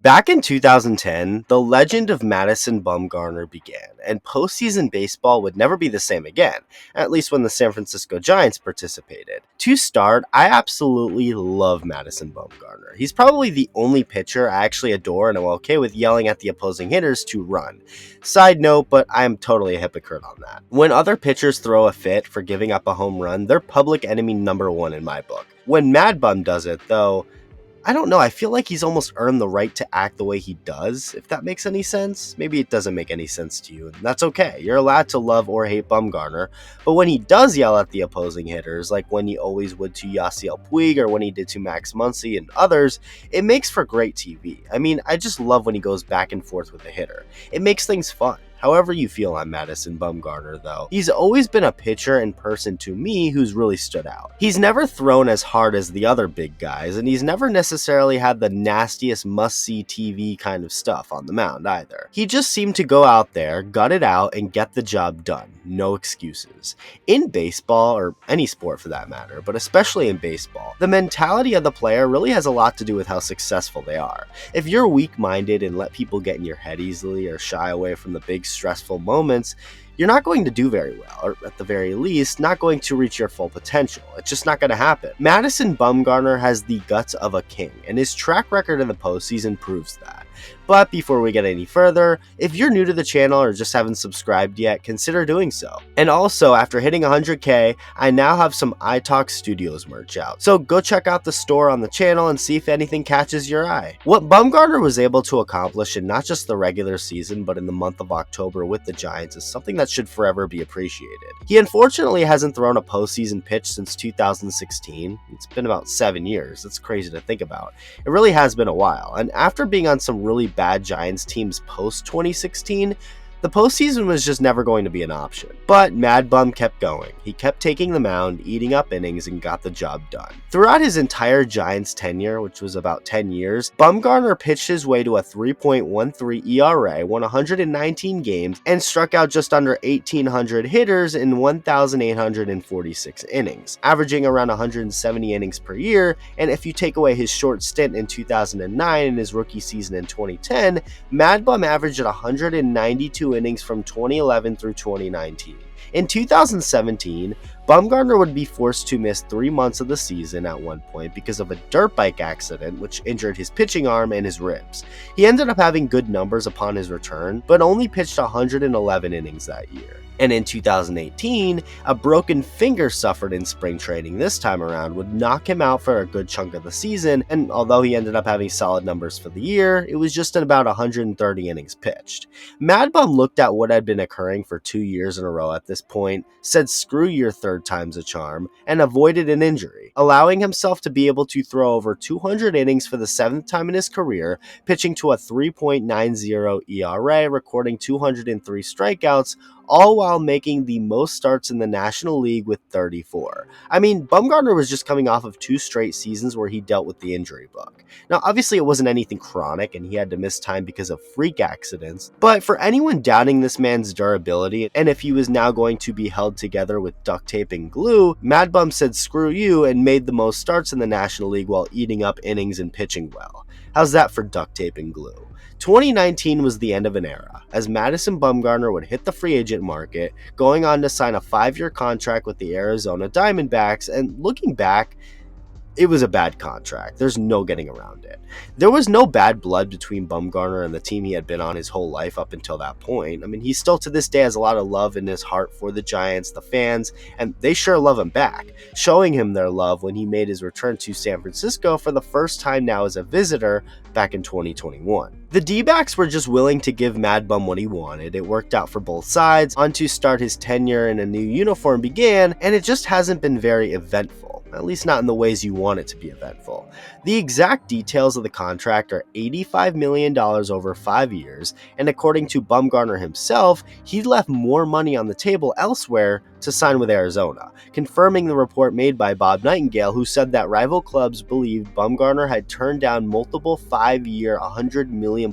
Back in 2010, the legend of Madison Bumgarner began, and postseason baseball would never be the same again, at least when the San Francisco Giants participated. To start, I absolutely love Madison Bumgarner. He's probably the only pitcher I actually adore and am okay with yelling at the opposing hitters to run. Side note, but I am totally a hypocrite on that. When other pitchers throw a fit for giving up a home run, they're public enemy number one in my book. When Mad Bum does it, though, I don't know, I feel like he's almost earned the right to act the way he does, if that makes any sense. Maybe it doesn't make any sense to you, and that's okay. You're allowed to love or hate Bumgarner, but when he does yell at the opposing hitters, like when he always would to Yasiel Puig or when he did to Max Muncy and others, it makes for great TV. I mean, I just love when he goes back and forth with the hitter. It makes things fun. However you feel on Madison Bumgarner, though, he's always been a pitcher and person to me who's really stood out. He's never thrown as hard as the other big guys, and he's never necessarily had the nastiest must-see TV kind of stuff on the mound either. He just seemed to go out there, gut it out, and get the job done. No excuses. In baseball, or any sport for that matter, but especially in baseball, the mentality of the player really has a lot to do with how successful they are. If you're weak-minded and let people get in your head easily or shy away from the big stressful moments, you're not going to do very well, or at the very least, not going to reach your full potential. It's just not going to happen. Madison Bumgarner has the guts of a king, and his track record in the postseason proves that. But before we get any further, if you're new to the channel or just haven't subscribed yet, consider doing so. And also, after hitting 100k, I now have some iTalk Studios merch out. So go check out the store on the channel and see if anything catches your eye. What Bumgarner was able to accomplish in not just the regular season, but in the month of October with the Giants is something that should forever be appreciated. He unfortunately hasn't thrown a postseason pitch since 2016. It's been about 7 years. That's crazy to think about. It really has been a while. And after being on some really bad Giants teams post 2016, the postseason was just never going to be an option. But Mad Bum kept going. He kept taking the mound, eating up innings, and got the job done. Throughout his entire Giants tenure, which was about 10 years, Bumgarner pitched his way to a 3.13 ERA, won 119 games, and struck out just under 1,800 hitters in 1,846 innings, averaging around 170 innings per year, and if you take away his short stint in 2009 and his rookie season in 2010, Mad Bum averaged at 192 innings from 2011 through 2019. In 2017, Bumgarner would be forced to miss 3 months of the season at one point because of a dirt bike accident which injured his pitching arm and his ribs. He ended up having good numbers upon his return, but only pitched 111 innings that year. And in 2018, a broken finger suffered in spring training this time around would knock him out for a good chunk of the season, and although he ended up having solid numbers for the year, it was just in about 130 innings pitched. Mad Bum looked at what had been occurring for 2 years in a row at this point, said screw your third time's a charm, and avoided an injury, allowing himself to be able to throw over 200 innings for the 7th time in his career, pitching to a 3.90 ERA, recording 203 strikeouts, all while making the most starts in the National League with 34. I mean, Bumgarner was just coming off of 2 straight seasons where he dealt with the injury bug. Now, obviously it wasn't anything chronic and he had to miss time because of freak accidents, but for anyone doubting this man's durability and if he was now going to be held together with duct tape and glue, Mad Bum said screw you and made the most starts in the National League while eating up innings and pitching well. How's that for duct tape and glue? 2019 was the end of an era, as Madison Bumgarner would hit the free agent market, going on to sign a 5-year contract with the Arizona Diamondbacks, and looking back, it was a bad contract. There's no getting around it. There was no bad blood between Bumgarner and the team he had been on his whole life up until that point. I mean, he still to this day has a lot of love in his heart for the Giants, the fans, and they sure love him back, showing him their love when he made his return to San Francisco for the first time now as a visitor back in 2021. The D-backs were just willing to give Mad Bum what he wanted. It worked out for both sides. On to start his tenure in a new uniform began, and it just hasn't been very eventful. At least not in the ways you want it to be eventful. The exact details of the contract are $85 million over 5 years, and according to Bumgarner himself, he left more money on the table elsewhere to sign with Arizona, confirming the report made by Bob Nightingale, who said that rival clubs believed Bumgarner had turned down multiple 5-year, $100 million+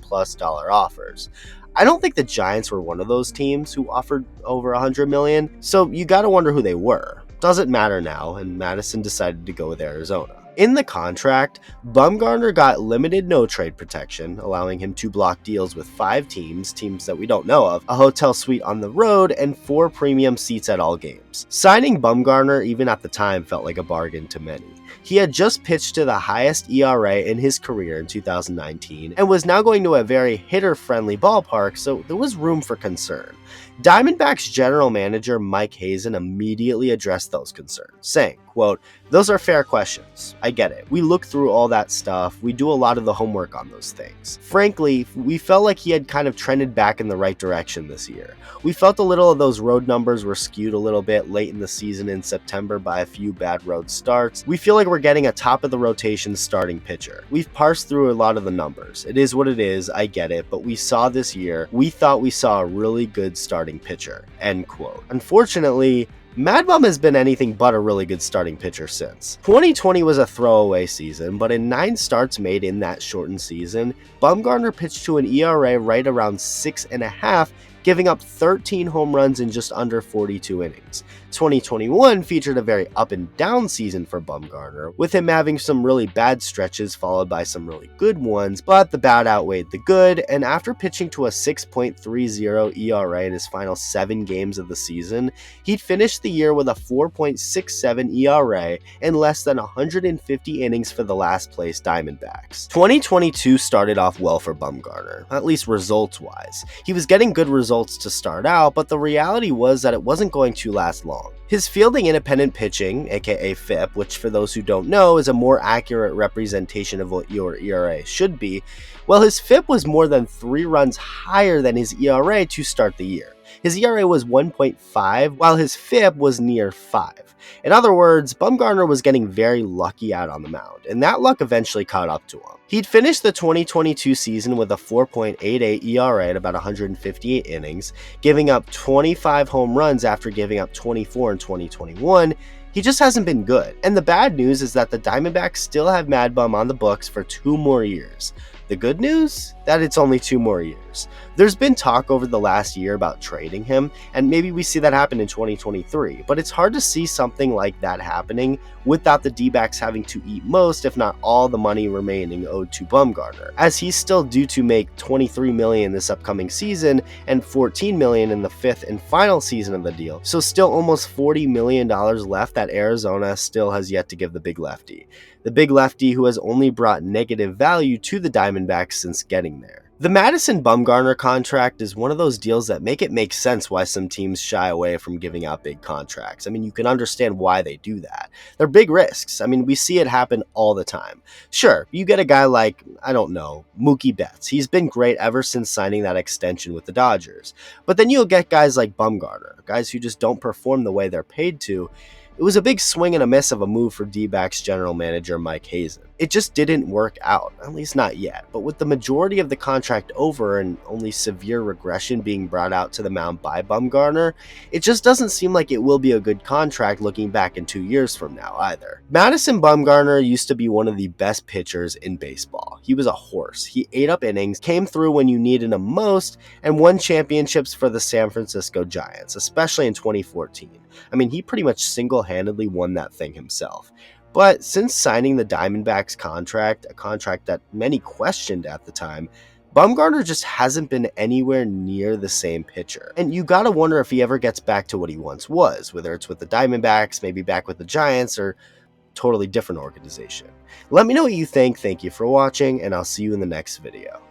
offers. I don't think the Giants were one of those teams who offered over $100 million, so you gotta wonder who they were. Doesn't matter now, and Madison decided to go with Arizona. In the contract, Bumgarner got limited no-trade protection, allowing him to block deals with 5 teams that we don't know of, a hotel suite on the road, and 4 premium seats at all games. Signing Bumgarner, even at the time, felt like a bargain to many. He had just pitched to the highest ERA in his career in 2019 and was now going to a very hitter-friendly ballpark, so there was room for concern. Diamondbacks general manager Mike Hazen immediately addressed those concerns, saying, quote, "Those are fair questions. I get it. We look through all that stuff. We do a lot of the homework on those things. Frankly, we felt like he had kind of trended back in the right direction this year. We felt a little of those road numbers were skewed a little bit late in the season in September by a few bad road starts. We feel like we're getting a top of the rotation starting pitcher. We've parsed through a lot of the numbers. It is what it is. I get it. But we saw this year, we thought we saw a really good starting pitcher." End quote. Unfortunately, Mad Bum has been anything but a really good starting pitcher since. 2020 was a throwaway season, but in 9 starts made in that shortened season, Bumgarner pitched to an ERA right around 6.5, giving up 13 home runs in just under 42 innings. 2021 featured a very up and down season for Bumgarner, with him having some really bad stretches followed by some really good ones, but the bad outweighed the good, and after pitching to a 6.30 ERA in his final 7 games of the season, he'd finished the year with a 4.67 ERA and less than 150 innings for the last place Diamondbacks. 2022 started off well for Bumgarner, at least results-wise. He was getting good results to start out, but the reality was that it wasn't going to last long. His fielding independent pitching, aka FIP, which for those who don't know is a more accurate representation of what your ERA should be, well, his FIP was more than 3 runs higher than his ERA to start the year. His ERA was 1.5, while his FIP was near 5. In other words, Bumgarner was getting very lucky out on the mound, and that luck eventually caught up to him. He'd finished the 2022 season with a 4.88 ERA at about 158 innings, giving up 25 home runs after giving up 24 in 2021. He just hasn't been good. And the bad news is that the Diamondbacks still have Mad Bum on the books for 2 more years. The good news? That it's only 2 more years. There's been talk over the last year about trading him, and maybe we see that happen in 2023, but it's hard to see something like that happening without the D-backs having to eat most, if not all, the money remaining owed to Bumgarner, as he's still due to make $23 million this upcoming season and $14 million in the 5th and final season of the deal, so still almost $40 million left that Arizona still has yet to give the big lefty. The big lefty who has only brought negative value to the Diamondbacks since getting there. The Madison Bumgarner contract is one of those deals that make sense why some teams shy away from giving out big contracts. I mean, you can understand why they do that. They're big risks. I mean, we see it happen all the time. Sure, you get a guy like, I don't know, Mookie Betts. He's been great ever since signing that extension with the Dodgers. But then you'll get guys like Bumgarner, guys who just don't perform the way they're paid to. It was a big swing and a miss of a move for D-backs general manager Mike Hazen. It just didn't work out, at least not yet, but with the majority of the contract over and only severe regression being brought out to the mound by Bumgarner, it just doesn't seem like it will be a good contract looking back in 2 years from now either. Madison Bumgarner used to be one of the best pitchers in baseball. He was a horse. He ate up innings, came through when you needed him most, and won championships for the San Francisco Giants, especially in 2014. I mean, he pretty much single-handedly won that thing himself. But since signing the Diamondbacks contract, a contract that many questioned at the time, Bumgarner just hasn't been anywhere near the same pitcher. And you gotta wonder if he ever gets back to what he once was, whether it's with the Diamondbacks, maybe back with the Giants, or totally different organization. Let me know what you think. Thank you for watching, and I'll see you in the next video.